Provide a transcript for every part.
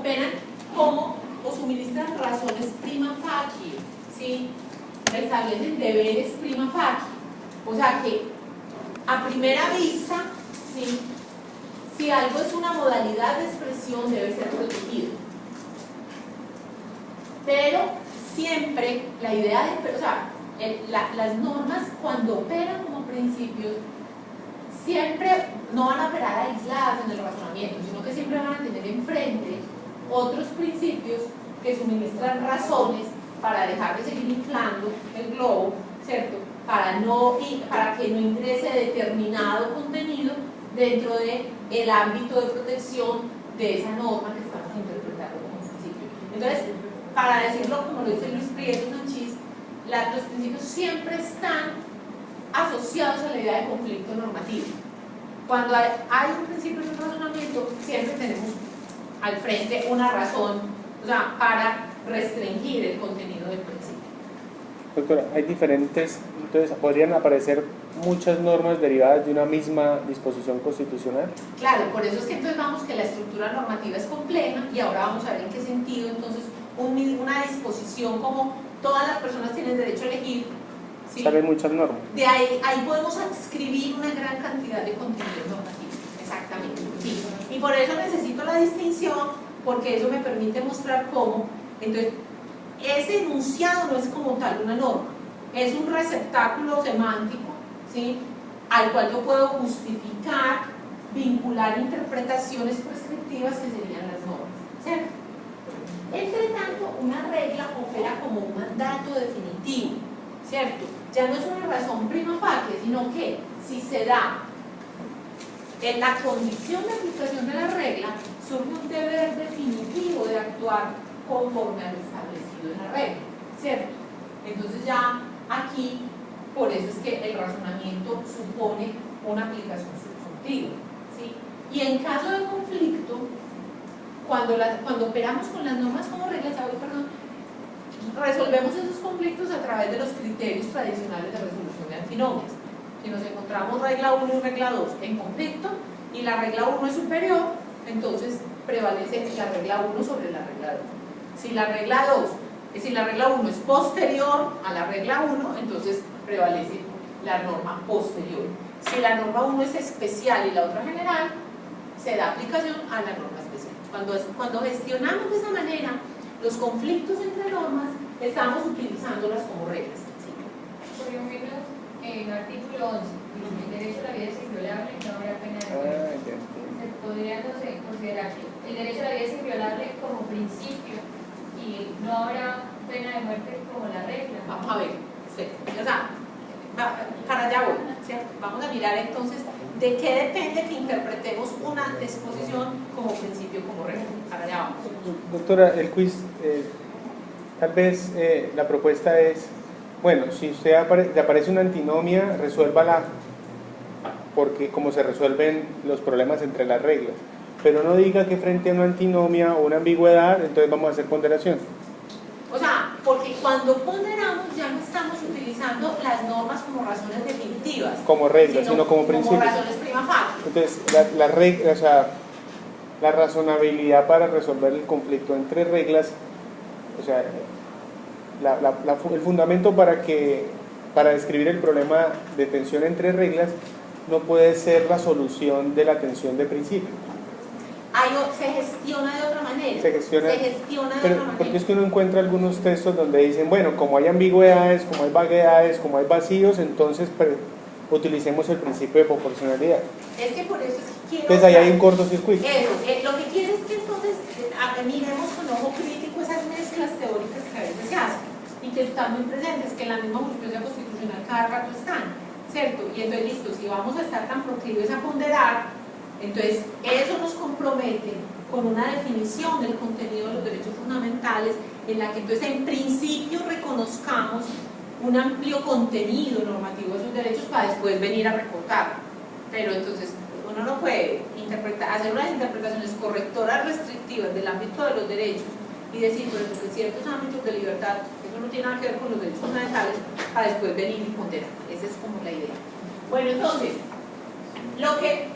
operan como o suministran razones prima facie, ¿sí? Establecen deberes prima facie. O sea que a primera vista, ¿sí? Si algo es una modalidad de expresión debe ser protegido. Pero siempre la idea de, o sea, las normas cuando operan como principios siempre no van a operar aisladas en el razonamiento, sino que siempre van a tener enfrente otros principios que suministran razones para dejar de seguir inflando el globo, ¿cierto? Para que no ingrese determinado contenido dentro del ámbito de protección de esa norma que estamos interpretando como principio. Entonces, para decirlo como lo dice Luis Prieto Sanchís, los principios siempre están asociados a la idea de conflicto normativo. Cuando hay un principio de un razonamiento, siempre tenemos al frente una razón, o sea, para restringir el contenido del principio. Doctora, hay diferentes, entonces podrían aparecer muchas normas derivadas de una misma disposición constitucional. Claro, por eso es que entonces vamos que la estructura normativa es compleja y ahora vamos a ver en qué sentido entonces una disposición como todas las personas tienen derecho a elegir, ¿sí? Salen muchas normas. De ahí podemos adscribir una gran cantidad de contenidos normativos, exactamente, sí. Y por eso necesito la distinción, porque eso me permite mostrar cómo, entonces, ese enunciado no es como tal una norma, es un receptáculo semántico, ¿sí? Al cual yo puedo justificar, vincular interpretaciones prescriptivas que serían las normas, ¿cierto? Entre tanto, una regla opera como un mandato definitivo, ¿cierto? Ya no es una razón prima facie, sino que si se da en la condición de aplicación de la regla, surge un deber definitivo de actuar conforme a lo establecido en la regla, ¿cierto? Entonces ya aquí, por eso es que el razonamiento supone una aplicación subsuntiva, ¿sí? Y en caso de conflicto, cuando operamos con las normas como reglas, resolvemos esos conflictos a través de los criterios tradicionales de resolución de antinomias. Si nos encontramos regla 1 y regla 2 en conflicto y la regla 1 es superior, entonces prevalece la regla 1 sobre la regla 2. Si la regla 1 es posterior a la regla 1, entonces prevalece la norma posterior. Si la norma 1 es especial y la otra general, se da aplicación a la norma especial. Cuando gestionamos de esa manera los conflictos entre normas, estamos utilizándolas como reglas. ¿Sí? Por lo menos en el artículo 11, el derecho a la vida es inviolable, no habrá pena de muerte. Se podría, no sé, considerar el derecho a la vida es inviolable como principio y no habrá pena de muerte como la regla. Vamos a ver, o sea, para allá voy, ¿cierto? Vamos a mirar entonces de qué depende que interpretemos una disposición como principio, como regla. Para allá vamos. Doctora, el quiz, tal vez la propuesta es, bueno, si usted le aparece una antinomia, resuélvala, porque como se resuelven los problemas entre las reglas, pero no diga que frente a una antinomia o una ambigüedad, entonces vamos a hacer ponderación. O sea, porque cuando ponderamos ya no estamos utilizando las normas como razones definitivas. Como reglas, sino como principios. Como razones prima facie. Entonces, la regla, o sea, la razonabilidad para resolver el conflicto entre reglas, o sea, el fundamento para describir el problema de tensión entre reglas no puede ser la solución de la tensión de principio. Se gestiona de otra manera. Se gestiona de otra manera. Porque es que uno encuentra algunos textos donde dicen, bueno, como hay ambigüedades, como hay vaguedades, como hay vacíos, entonces utilicemos el principio de proporcionalidad. Es que por eso es que quiero... Entonces ahí hay un cortocircuito. Eso, lo que quiero es que entonces miremos con ojo crítico esas mezclas teóricas que a veces se hacen y que están muy presentes, que en la misma jurisprudencia constitucional cada rato están, ¿cierto? Y entonces listo, si vamos a estar tan proclives a ponderar, entonces eso nos compromete con una definición del contenido de los derechos fundamentales en la que entonces en principio reconozcamos un amplio contenido normativo de esos derechos para después venir a recortar. Pero entonces uno no puede hacer unas interpretaciones correctoras restrictivas del ámbito de los derechos y decir, por ejemplo, en ciertos ámbitos de libertad eso no tiene nada que ver con los derechos fundamentales para después venir y ponderar. Esa es como la idea. Bueno, entonces, lo que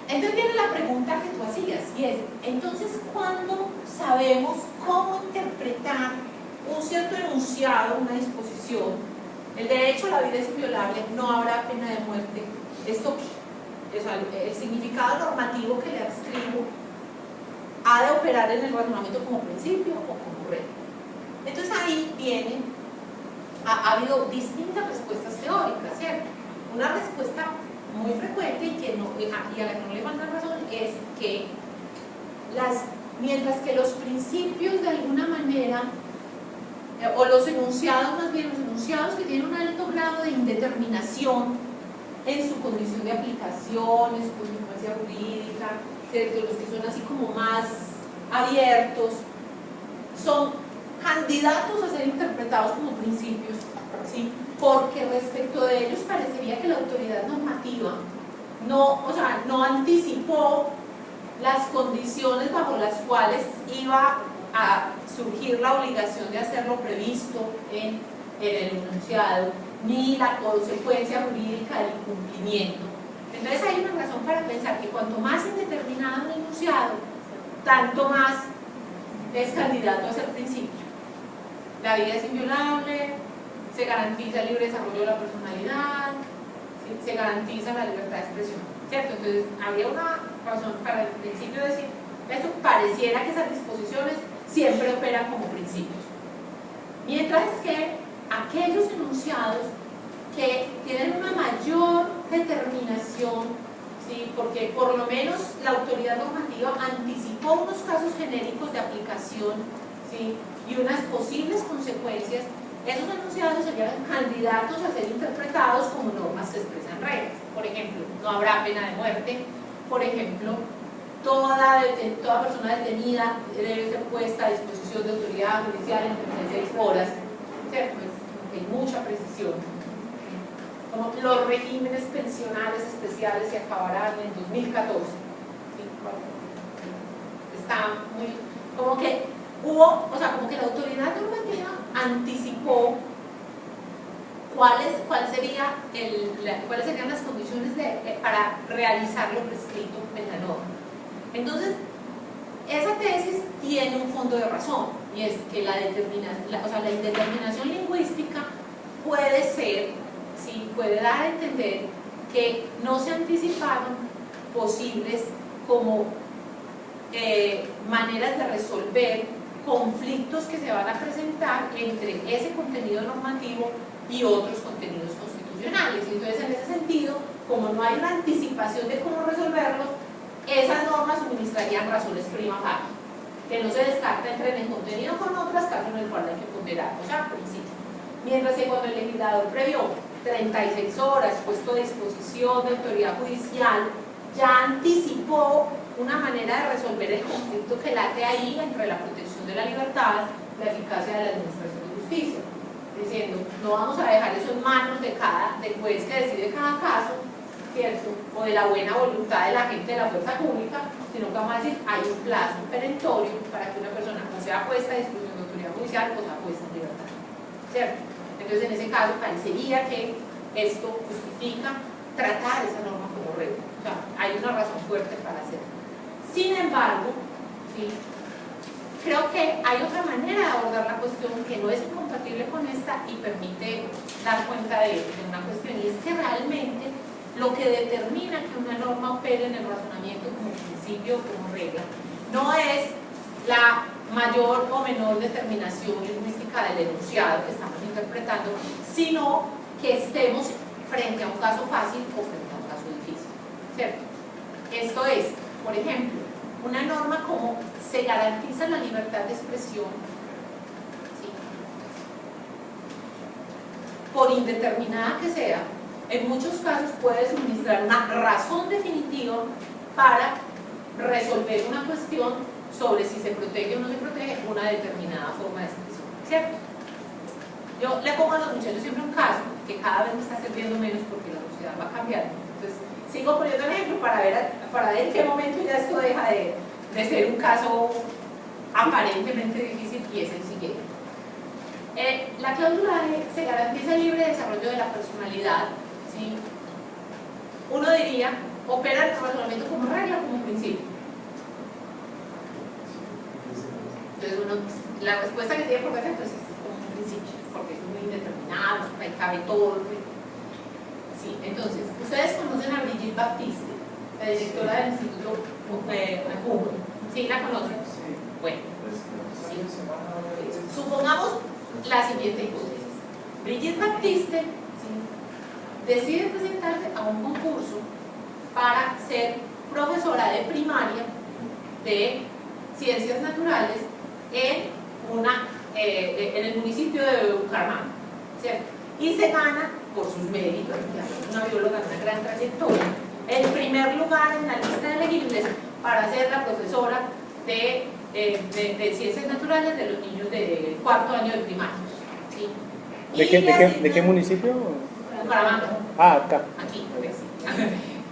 Entonces viene la pregunta que tú hacías, y es, entonces, ¿cuándo sabemos cómo interpretar un cierto enunciado, una disposición? El derecho a la vida es inviolable, no habrá pena de muerte. ¿Esto qué? O sea, el significado normativo que le adscribo ha de operar en el razonamiento como principio o como regla. Entonces ahí viene, ha habido distintas respuestas teóricas, ¿cierto? Una respuesta muy frecuente y a la que no le falta razón es que mientras que los principios de alguna manera, o los enunciados más bien, los enunciados que tienen un alto grado de indeterminación en su condición de aplicación, en su consecuencia jurídica, ¿cierto? Los que son así como más abiertos, son candidatos a ser interpretados como principios, ¿sí? Porque respecto de ellos parecería que la autoridad normativa no anticipó las condiciones bajo las cuales iba a surgir la obligación de hacer lo previsto en el enunciado, ni la consecuencia jurídica del incumplimiento. Entonces hay una razón para pensar que cuanto más indeterminado un enunciado, tanto más es candidato a ser principio. La vida es inviolable, se garantiza el libre desarrollo de la personalidad, ¿sí? Se garantiza la libertad de expresión, ¿cierto? Entonces había una razón para el principio de decir, esto pareciera que esas disposiciones siempre operan como principios. Mientras que aquellos enunciados que tienen una mayor determinación, ¿sí? Porque por lo menos la autoridad normativa anticipó unos casos genéricos de aplicación, ¿sí? Y unas posibles consecuencias, esos enunciados serían candidatos a ser interpretados como normas que expresan reglas. Por ejemplo, no habrá pena de muerte. Por ejemplo, toda persona detenida debe ser puesta a disposición de autoridad judicial en 36 horas, ¿cierto? Hay mucha precisión. Como los regímenes pensionales especiales se acabarán en 2014. ¿Sí? Está muy... como que como que la autoridad normativa anticipó cuáles serían las condiciones para realizar lo prescrito en la norma. Entonces, esa tesis tiene un fondo de razón, y es que la indeterminación lingüística puede ser, ¿sí? Puede dar a entender que no se anticiparon posibles como maneras de resolver conflictos que se van a presentar entre ese contenido normativo y otros contenidos constitucionales. Y entonces, en ese sentido, como no hay una anticipación de cómo resolverlos, esas normas suministrarían razones prima facie, que no se descarta entre en el contenido con otras, caso en el cual hay que ponderar, o sea, principio. Mientras que cuando el legislador previó 36 horas puesto a disposición de autoridad judicial, ya anticipó una manera de resolver el conflicto que late ahí entre la protección de la libertad, la eficacia de la administración de justicia, diciendo, no vamos a dejar eso en manos del juez que decide cada caso, ¿cierto? O de la buena voluntad de la gente de la fuerza pública, sino que vamos a decir, hay un plazo perentorio para que una persona no sea puesta a disposición de autoridad judicial o sea puesta en libertad, ¿cierto? Entonces, en ese caso, parecería que esto justifica tratar esa norma como regla. O sea, hay una razón fuerte para hacerlo. Sin embargo, ¿sí? Creo que hay otra manera de abordar la cuestión que no es incompatible con esta y permite dar cuenta de una cuestión, y es que realmente lo que determina que una norma opere en el razonamiento como principio o como regla no es la mayor o menor determinación lingüística del enunciado que estamos interpretando, sino que estemos frente a un caso fácil o frente a un caso difícil, ¿cierto? Esto es, por ejemplo, una norma como se garantiza la libertad de expresión, ¿sí? Por indeterminada que sea, en muchos casos puede suministrar una razón definitiva para resolver una cuestión sobre si se protege o no se protege una determinada forma de expresión, ¿cierto? Yo le pongo a los muchachos siempre un caso que cada vez me está sirviendo menos porque la sociedad va cambiando. Entonces, sigo poniendo el ejemplo para ver en qué momento ya esto deja de ser un caso aparentemente difícil, y es el siguiente. La cláusula se garantiza el libre desarrollo de la personalidad, ¿sí? Uno diría, opera el razonamiento como regla o como principio. Entonces la respuesta que tiene por defecto es como un principio, porque es muy indeterminado, ahí cabe todo. Sí, entonces, ustedes conocen a Brigitte Baptiste, la directora del Instituto Humboldt. ¿Sí la conocen? Bueno, sí. Supongamos la siguiente hipótesis. Brigitte Baptiste decide presentarse a un concurso para ser profesora de primaria de ciencias naturales en el municipio de Bucaramanga, ¿cierto? Y se gana por sus méritos, es una bióloga de una gran trayectoria, el primer lugar en la lista de elegibles para ser la profesora de ciencias naturales de los niños de cuarto año de primaria, ¿sí? ¿De qué municipio? Bucaramanga. Ah, acá. Aquí, pues, sí.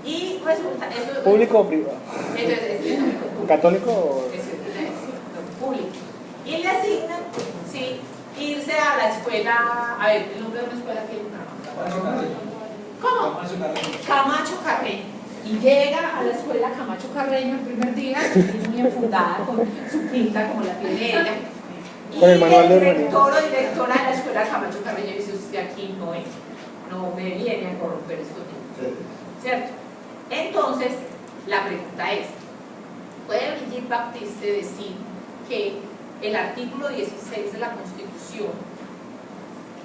Y resulta, eso, ¿Público o privado? Entonces, ¿Católico o...? Público. Y le asignan, sí, irse a la escuela, a ver, el nombre de una escuela que hay. ¿Cómo? Camacho Carreño. Y llega a la escuela Camacho Carreño el primer día, muy enfundada con su pinta como la tiene ella. Con el manual de director o directora de la escuela Camacho Carreño dice: usted aquí no me viene a corromper estos niños. ¿Cierto? Entonces, la pregunta es: ¿puede Brigitte Baptiste decir que el artículo 16 de la Constitución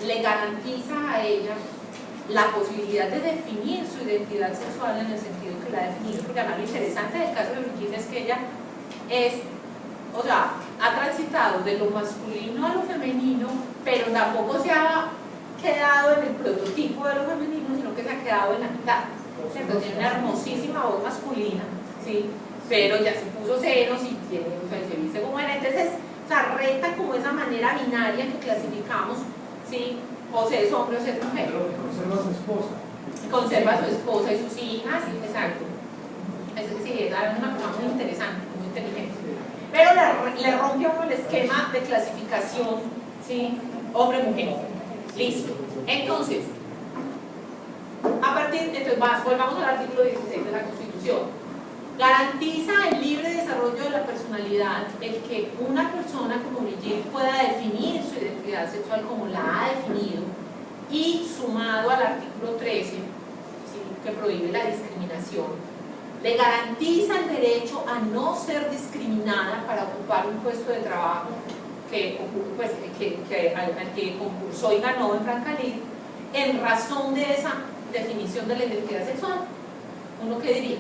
le garantiza a ella la posibilidad de definir su identidad sexual en el sentido que la ha definido? Porque además lo interesante del caso de Brigitte es que ella ha transitado de lo masculino a lo femenino, pero tampoco se ha quedado en el prototipo de lo femenino, sino que se ha quedado en la mitad. Tiene una hermosísima voz masculina, ¿sí? Pero ya se puso senos y se viste como era. Entonces, reta como esa manera binaria que clasificamos, ¿sí? O se es hombre o se es mujer. Pero conserva a su esposa. Conserva a su esposa y sus hijas, sí, exacto. Sí, es una persona muy interesante, muy inteligente. Pero le rompe a uno el esquema de clasificación, ¿sí? Hombre-mujer. Listo. Entonces, volvamos al artículo 16 de la Constitución. Garantiza el libre desarrollo de la personalidad el que una persona como Brigitte pueda definir su identidad sexual como la ha definido, y sumado al artículo 13, ¿sí?, que prohíbe la discriminación, le garantiza el derecho a no ser discriminada para ocupar un puesto de trabajo al que concursó y ganó en Francalir en razón de esa definición de la identidad sexual. ¿Uno qué diría?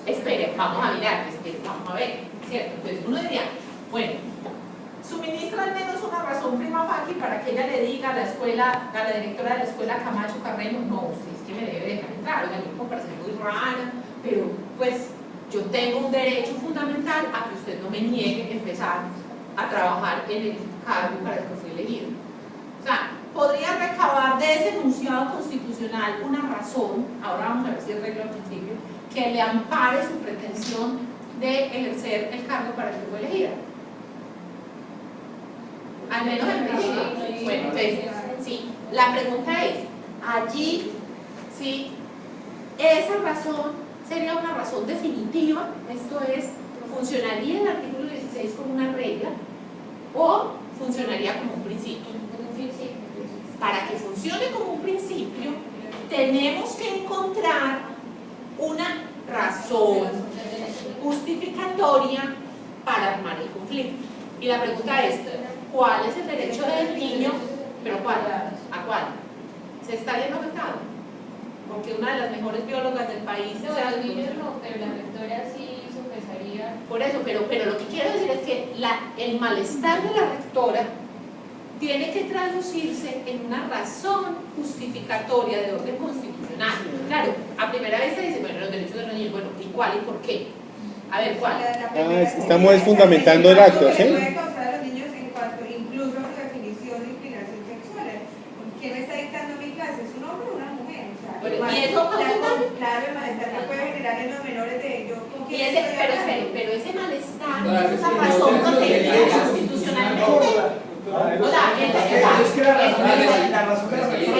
Espere, vamos a mirar, vamos a ver, ¿cierto? Entonces uno diría, bueno, suministra al menos una razón prima facie para que ella le diga a la escuela, a la directora de la escuela Camacho Carreño: no, usted es que me debe dejar entrar, oiga, me parece muy rara, pero pues yo tengo un derecho fundamental a que usted no me niegue empezar a trabajar en el cargo para el que fui elegido. O sea, podría recabar de ese enunciado constitucional una razón, ahora vamos a ver si arreglo al principio, que le ampare su pretensión de ejercer el cargo para el que fue elegida. Al menos en principio. Bueno, entonces, sí, la pregunta es, allí, sí, esa razón sería una razón definitiva, esto es, ¿funcionaría el artículo 16 como una regla o funcionaría como un principio? Para que funcione como un principio, tenemos que encontrar una razón justificatoria para armar el conflicto. Y la pregunta es, ¿cuál es el derecho del niño? ¿Pero cuál? ¿A cuál? ¿Se está viendo afectado? Porque una de las mejores biólogas del país... No, los niños no, pero la rectora sí sopesaría. Por eso, pero lo que quiero decir es que el malestar de la rectora tiene que traducirse en una razón justificatoria de orden constitucional. Claro, a primera vez se dice, bueno, los derechos de los niños, bueno, ¿y cuál y por qué? A ver, ¿cuál? Estamos fundamentando el acto, ¿sí? Puede causar a los niños en cuanto incluso a su definición de inclinación sexual. ¿Quién me está dictando mi clase? ¿Es un hombre o una mujer? O sea, ¿Y eso causa? Claro, el malestar que puede generar en los menores de ellos. Pero ese malestar, esa razón contenida constitucionalmente, O sea, Es que la razón de la persona